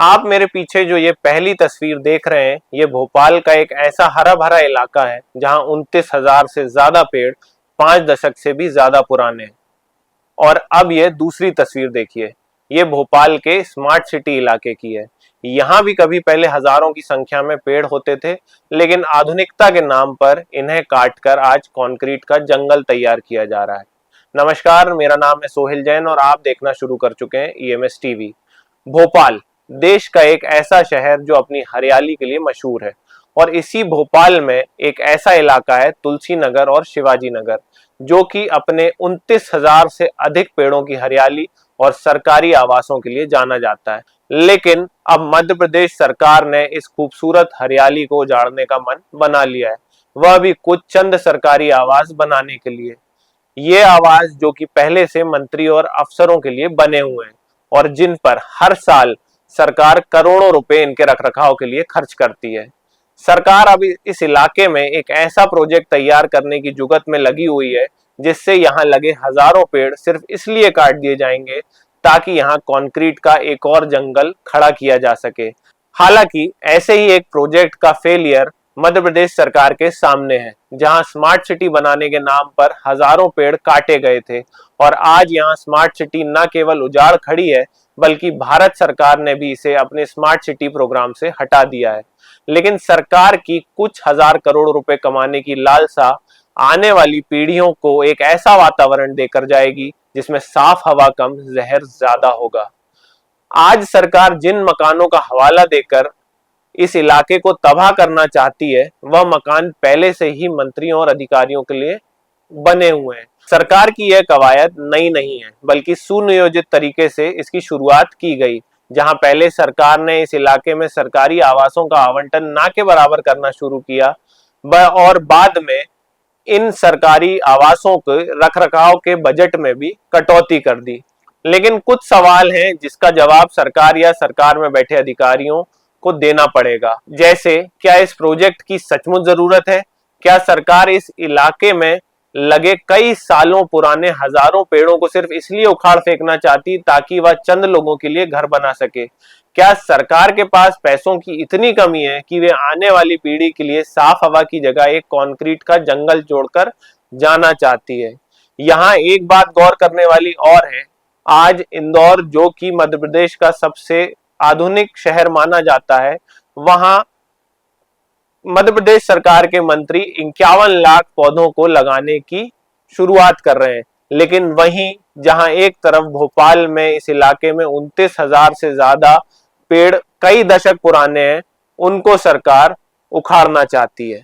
आप मेरे पीछे जो ये पहली तस्वीर देख रहे हैं, ये भोपाल का एक ऐसा हरा भरा इलाका है जहां 29,000 से ज्यादा पेड़ 5 दशक से भी ज्यादा पुराने हैं। और अब ये दूसरी तस्वीर देखिए, ये भोपाल के स्मार्ट सिटी इलाके की है। यहाँ भी कभी पहले हजारों की संख्या में पेड़ होते थे, लेकिन आधुनिकता के नाम पर इन्हें काटकर आज कंक्रीट का जंगल तैयार किया जा रहा है। नमस्कार, मेरा नाम है सोहेल जैन और आप देखना शुरू कर चुके हैं ईएमएस टीवी। भोपाल देश का एक ऐसा शहर जो अपनी हरियाली के लिए मशहूर है, और इसी भोपाल में एक ऐसा इलाका है तुलसी नगर और शिवाजी नगर, जो कि अपने 29,000 से अधिक पेड़ों की हरियाली और सरकारी आवासों के लिए जाना जाता है। लेकिन अब मध्य प्रदेश सरकार ने इस खूबसूरत हरियाली को उजाड़ने का मन बना लिया है, वह भी कुछ चंद सरकारी आवास बनाने के लिए। ये आवास जो कि पहले से मंत्री और अफसरों के लिए बने हुए हैं और जिन पर हर साल सरकार करोड़ों रुपए इनके रखरखाव के लिए खर्च करती है। सरकार अब इस इलाके में एक ऐसा प्रोजेक्ट तैयार करने की जुगत में लगी हुई है जिससे यहाँ लगे हजारों पेड़ सिर्फ इसलिए काट दिए जाएंगे ताकि यहाँ कंक्रीट का एक और जंगल खड़ा किया जा सके। हालांकि ऐसे ही एक प्रोजेक्ट का फेलियर मध्य प्रदेश सरकार के सामने है, जहां स्मार्ट सिटी बनाने के नाम पर हजारों पेड़ काटे गए थे और आज यहां स्मार्ट सिटी न केवल उजाड़ खड़ी है, बल्कि भारत सरकार ने भी इसे अपने स्मार्ट सिटी प्रोग्राम से हटा दिया है। लेकिन सरकार की कुछ हजार करोड़ रुपए कमाने की लालसा आने वाली पीढ़ियों को एक ऐसा वातावरण देकर जाएगी जिसमें साफ हवा कम, जहर ज्यादा होगा। आज सरकार जिन मकानों का हवाला देकर इस इलाके को तबाह करना चाहती है, वह मकान पहले से ही मंत्रियों और अधिकारियों के लिए बने हुए हैं। सरकार की यह कवायद नई नहीं है, बल्कि सुनियोजित तरीके से इसकी शुरुआत की गई। जहां पहले सरकार ने इस इलाके में सरकारी आवासों का आवंटन ना के बराबर करना शुरू किया और बाद में इन सरकारी आवासों के रखरखाव के बजट में भी कटौती कर दी। लेकिन कुछ सवाल हैं जिसका जवाब सरकार या सरकार में बैठे अधिकारियों को देना पड़ेगा। जैसे, क्या इस प्रोजेक्ट की सचमुच जरूरत है? क्या सरकार इस इलाके में लगे कई सालों पुराने हजारों पेड़ों को सिर्फ इसलिए उखाड़ फेंकना चाहती ताकि वह चंद लोगों के लिए घर बना सके? क्या सरकार के पास पैसों की इतनी कमी है कि वे आने वाली पीढ़ी के लिए साफ हवा की जगह एक कंक्रीट का जंगल जोड़कर जाना चाहती है? यहाँ एक बात गौर करने वाली और है, आज इंदौर जो कि मध्य प्रदेश का सबसे आधुनिक शहर माना जाता है, वहां मध्य प्रदेश सरकार के मंत्री 51 लाख पौधों को लगाने की शुरुआत कर रहे हैं। लेकिन वहीं जहां एक तरफ भोपाल में इस इलाके में 29,000 से ज्यादा पेड़ कई दशक पुराने हैं, उनको सरकार उखाड़ना चाहती है।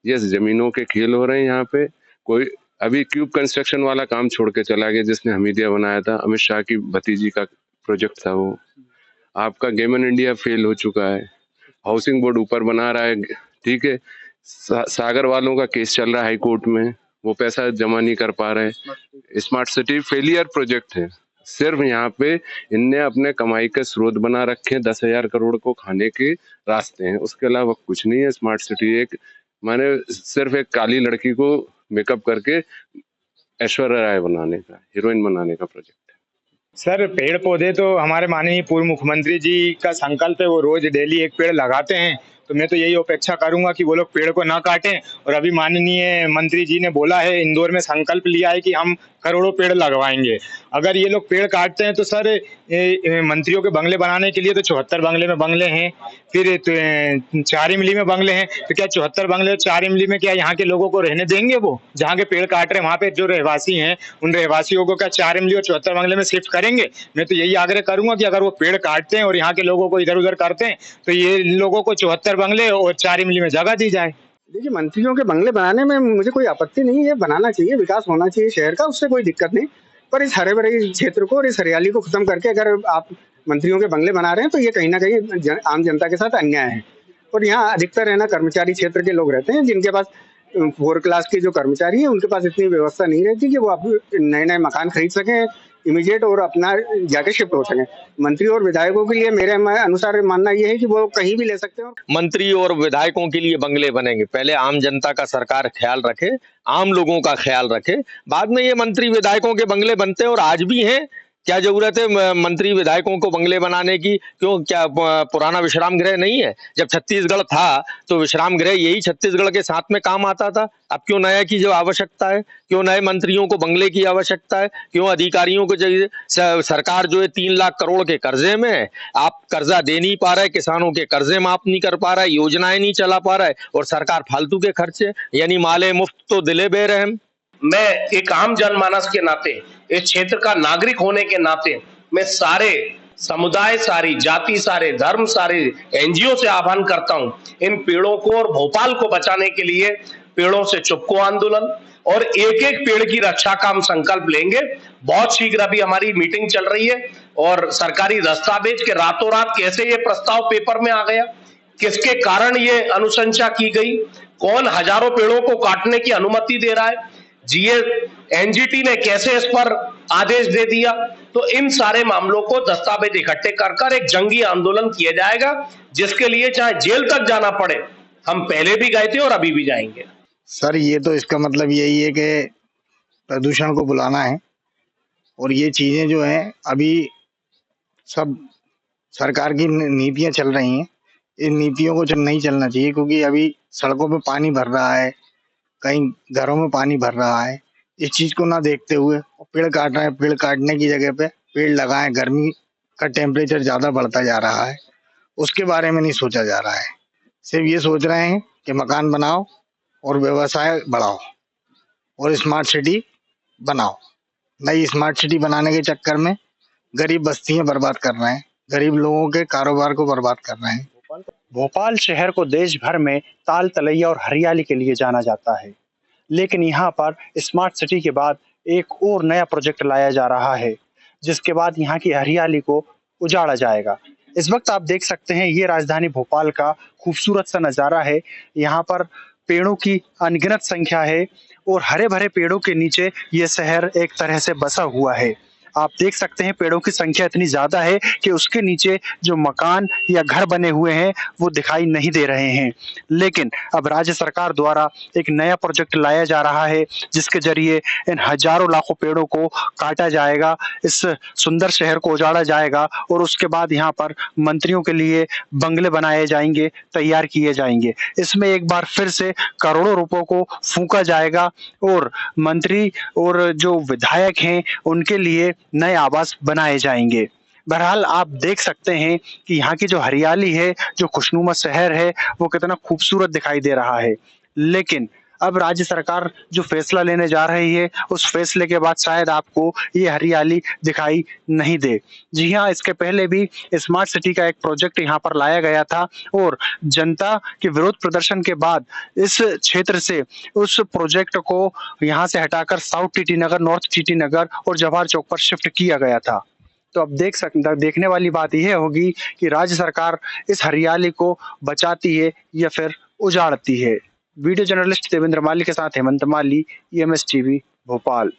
ये जमीनों के खेल हो रहे हैं यहाँ पे। कोई अभी क्यूब कंस्ट्रक्शन वाला काम छोड़ के चला गया जिसने हमीदिया बनाया था, अमित शाह की भतीजी का प्रोजेक्ट था वो। आपका गेम इन इंडिया फेल हो चुका है, हाउसिंग बोर्ड ऊपर बना रहा है, ठीक है। सागर वालों का केस चल रहा है हाई कोर्ट में, वो पैसा जमा नहीं कर पा रहे। स्मार्ट सिटी फेलियर प्रोजेक्ट है। सिर्फ यहाँ पे इनने अपने कमाई के स्रोत बना रखे हैं, 10,000 करोड़ को खाने के रास्ते हैं, उसके अलावा कुछ नहीं है। स्मार्ट सिटी एक माने सिर्फ एक काली लड़की को मेकअप करके ऐश्वर्या राय बनाने का, हीरोइन बनाने का प्रोजेक्ट है। सर, पेड़ पौधे तो हमारे माननीय पूर्व मुख्यमंत्री जी का संकल्प है, वो रोज डेली एक पेड़ लगाते हैं। तो मैं तो यही अपेक्षा करूंगा कि वो लोग पेड़ को ना काटें। और अभी माननीय मंत्री जी ने बोला है, इंदौर में संकल्प लिया है कि हम करोड़ों पेड़ लगवाएंगे। अगर ये लोग पेड़ काटते हैं तो सर, मंत्रियों के बंगले बनाने के लिए तो 74 बंगले में बंगले हैं, फिर 4 इमली में बंगले हैं। तो क्या 74 बंगले 4 इमली में क्या यहाँ के लोगों को रहने देंगे? वो जहाँ के पेड़ काट रहे हैं वहाँ पे जो रहवासी हैं, उन रहवासियों को क्या 4 इमली और 74 बंगले में शिफ्ट करेंगे? मैं तो यही आग्रह करूंगा कि अगर वो पेड़ काटते हैं और यहाँ के लोगों को इधर उधर करते हैं तो ये लोगों को 74 बंगले और 4 इमली में जगह दी जाए। देखिए, मंत्रियों के बंगले बनाने में मुझे कोई आपत्ति नहीं है, बनाना चाहिए, विकास होना चाहिए शहर का, उससे कोई दिक्कत नहीं। पर इस हरे भरे क्षेत्र को और इस हरियाली को खत्म करके अगर आप मंत्रियों के बंगले बना रहे हैं तो ये कहीं ना कहीं आम जनता के साथ अन्याय है। और यहाँ अधिकतर है ना कर्मचारी क्षेत्र के लोग रहते हैं, जिनके पास 4 क्लास के जो कर्मचारी हैं उनके पास इतनी व्यवस्था नहीं रहती कि वो आप नए नए मकान खरीद सकें इमीडिएट और अपना जाके शिफ्ट हो सके। मंत्री और विधायकों के लिए मेरे अनुसार मानना यह है कि वो कहीं भी ले सकते हो। मंत्री और विधायकों के लिए बंगले बनेंगे, पहले आम जनता का सरकार ख्याल रखे, आम लोगों का ख्याल रखे, बाद में ये मंत्री विधायकों के बंगले बनते हैं और आज भी हैं। क्या जरूरत है मंत्री विधायकों को बंगले बनाने की? क्यों, क्या पुराना विश्राम गृह नहीं है? जब छत्तीसगढ़ था तो विश्राम गृह यही छत्तीसगढ़ के साथ में काम आता था। अब क्यों नया की जो आवश्यकता है? क्यों नए मंत्रियों को बंगले की आवश्यकता है? क्यों अधिकारियों को सरकार जो है 3 लाख करोड़ के कर्जे में है, आप कर्जा दे नहीं पा रहे, किसानों के कर्जे माफ नहीं कर पा रहा है, योजनाएं नहीं चला पा रहा है, और सरकार फालतू के खर्चे यानी माले मुफ्त तो दिले बेरहम। मैं एक आम जनमानस के नाते, इस क्षेत्र का नागरिक होने के नाते, मैं सारे समुदाय, सारी जाति, सारे धर्म, सारे एनजीओ से आह्वान करता हूं, इन पेड़ों को और भोपाल को बचाने के लिए पेड़ों से चुपको आंदोलन और एक एक पेड़ की रक्षा का हम संकल्प लेंगे। बहुत शीघ्र अभी हमारी मीटिंग चल रही है और सरकारी दस्तावेज के रातों रात कैसे ये प्रस्ताव पेपर में आ गया, किसके कारण ये अनुशंसा की गई, कौन हजारों पेड़ों को काटने की अनुमति दे रहा है, एनजीटी ने कैसे इस पर आदेश दे दिया। तो इन सारे मामलों को दस्तावेज इकट्ठे कर एक जंगी आंदोलन किया जाएगा, जिसके लिए चाहे जेल तक जाना पड़े, हम पहले भी गए थे और अभी भी जाएंगे। सर, ये तो इसका मतलब यही है कि प्रदूषण को बुलाना है, और ये चीजें जो हैं अभी सब सरकार की नीतियां चल रही हैं। इन नीतियों को नहीं चलना चाहिए, क्योंकि अभी सड़कों पे पानी भर रहा है, कहीं घरों में पानी भर रहा है। इस चीज को ना देखते हुए पेड़ काट रहे हैं। पेड़ काटने की जगह पे पेड़ लगाएं। गर्मी का टेम्परेचर ज्यादा बढ़ता जा रहा है, उसके बारे में नहीं सोचा जा रहा है। सिर्फ ये सोच रहे हैं कि मकान बनाओ और व्यवसाय बढ़ाओ और स्मार्ट सिटी बनाओ। नई स्मार्ट सिटी बनाने के चक्कर में गरीब बस्तियां बर्बाद कर रहे हैं, गरीब लोगों के कारोबार को बर्बाद कर रहे हैं। भोपाल शहर को देश भर में ताल तलैया और हरियाली के लिए जाना जाता है, लेकिन यहाँ पर स्मार्ट सिटी के बाद एक और नया प्रोजेक्ट लाया जा रहा है, जिसके बाद यहाँ की हरियाली को उजाड़ा जाएगा। इस वक्त आप देख सकते हैं ये राजधानी भोपाल का खूबसूरत सा नज़ारा है। यहाँ पर पेड़ों की अनगिनत संख्या है और हरे भरे पेड़ों के नीचे ये शहर एक तरह से बसा हुआ है। आप देख सकते हैं पेड़ों की संख्या इतनी ज्यादा है कि उसके नीचे जो मकान या घर बने हुए हैं वो दिखाई नहीं दे रहे हैं। लेकिन अब राज्य सरकार द्वारा एक नया प्रोजेक्ट लाया जा रहा है, जिसके जरिए इन हजारों लाखों पेड़ों को काटा जाएगा, इस सुंदर शहर को उजाड़ा जाएगा और उसके बाद यहाँ पर मंत्रियों के लिए बंगले बनाए जाएंगे, तैयार किए जाएंगे। इसमें एक बार फिर से करोड़ों रुपयों को फूंका जाएगा और मंत्री और जो विधायक हैं उनके लिए नए आवास बनाए जाएंगे। बहरहाल आप देख सकते हैं कि यहाँ की जो हरियाली है, जो खुशनुमा शहर है, वो कितना खूबसूरत दिखाई दे रहा है। लेकिन अब राज्य सरकार जो फैसला लेने जा रही है, उस फैसले के बाद शायद आपको ये हरियाली दिखाई नहीं दे। जी हाँ, इसके पहले भी स्मार्ट सिटी का एक प्रोजेक्ट यहाँ पर लाया गया था और जनता के विरोध प्रदर्शन के बाद इस क्षेत्र से उस प्रोजेक्ट को यहाँ से हटाकर साउथ टीटी नगर, नॉर्थ टीटी नगर और जवाहर चौक पर शिफ्ट किया गया था। तो अब देखने वाली बात यह होगी कि राज्य सरकार इस हरियाली को बचाती है या फिर उजाड़ती है। वीडियो जर्नलिस्ट देवेंद्र माली के साथ हेमंत माली, EMS टीवी भोपाल।